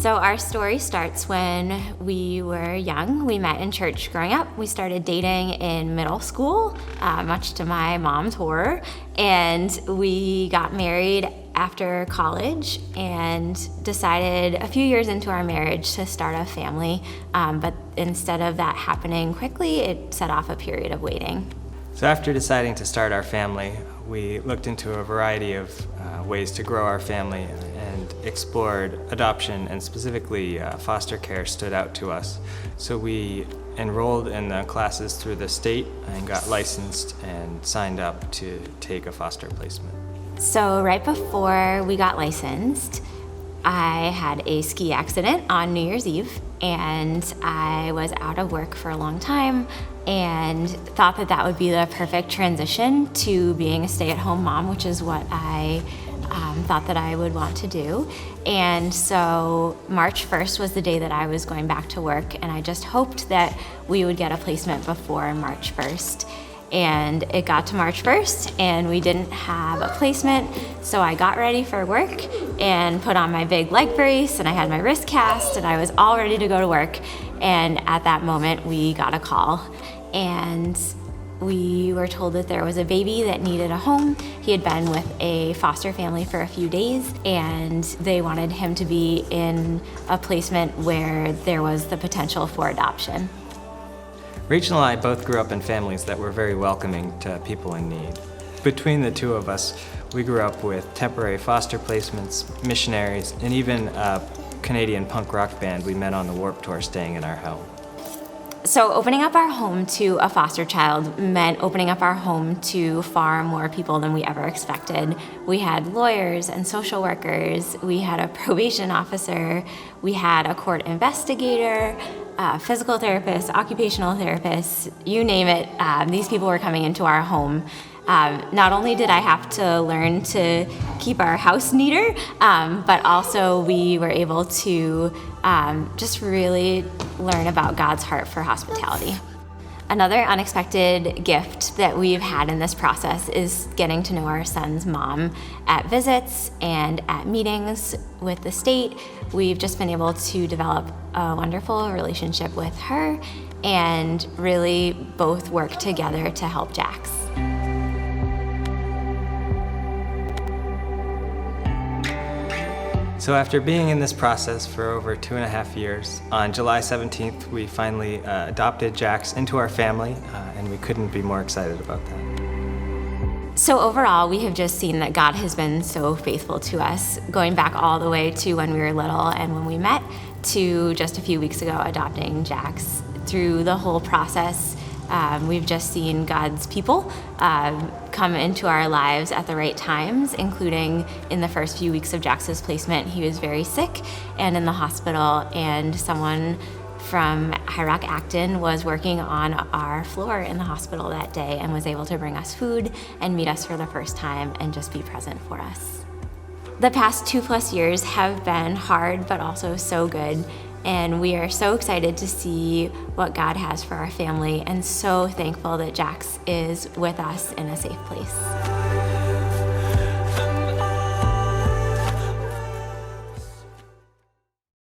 So our story starts when we were young. We met in church growing up. We started dating in middle school, much to my mom's horror, and we got married after college and decided a few years into our marriage to start a family, but instead of that happening quickly, it set off a period of waiting. So after deciding to start our family, we looked into a variety of ways to grow our family and explored adoption, and specifically foster care stood out to us. So we enrolled in the classes through the state and got licensed and signed up to take a foster placement. So right before we got licensed, I had a ski accident on New Year's Eve, and I was out of work for a long time and thought that that would be the perfect transition to being a stay-at-home mom, which is what I thought that I would want to do. And so March 1st was the day that I was going back to work, and I just hoped that we would get a placement before March 1st. And it got to March 1st and we didn't have a placement, so I got ready for work and put on my big leg brace, and I had my wrist cast, and I was all ready to go to work. And at that moment we got a call, and we were told that there was a baby that needed a home. He had been with a foster family for a few days, and they wanted him to be in a placement where there was the potential for adoption. Rachel and I both grew up in families that were very welcoming to people in need. Between the two of us, we grew up with temporary foster placements, missionaries, and even a Canadian punk rock band we met on the Warped Tour staying in our home. So opening up our home to a foster child meant opening up our home to far more people than we ever expected. We had lawyers and social workers, we had a probation officer, we had a court investigator, physical therapists, occupational therapists, you name it. These people were coming into our home. Not only did I have to learn to keep our house neater, but also we were able to just really learn about God's heart for hospitality. Another unexpected gift that we've had in this process is getting to know our son's mom at visits and at meetings with the state. We've just been able to develop a wonderful relationship with her and really both work together to help Jaxx. So after being in this process for over 2.5 years, on July 17th, we finally adopted Jaxx into our family, and we couldn't be more excited about that. So overall, we have just seen that God has been so faithful to us, going back all the way to when we were little and when we met, to just a few weeks ago adopting Jaxx. Through the whole process, we've just seen God's people come into our lives at the right times, including in the first few weeks of Jaxx's placement. He was very sick and in the hospital, and someone from High Rock Acton was working on our floor in the hospital that day and was able to bring us food and meet us for the first time and just be present for us. The past 2+ years have been hard, but also so good. And we are so excited to see what God has for our family, and so thankful that Jaxx is with us in a safe place.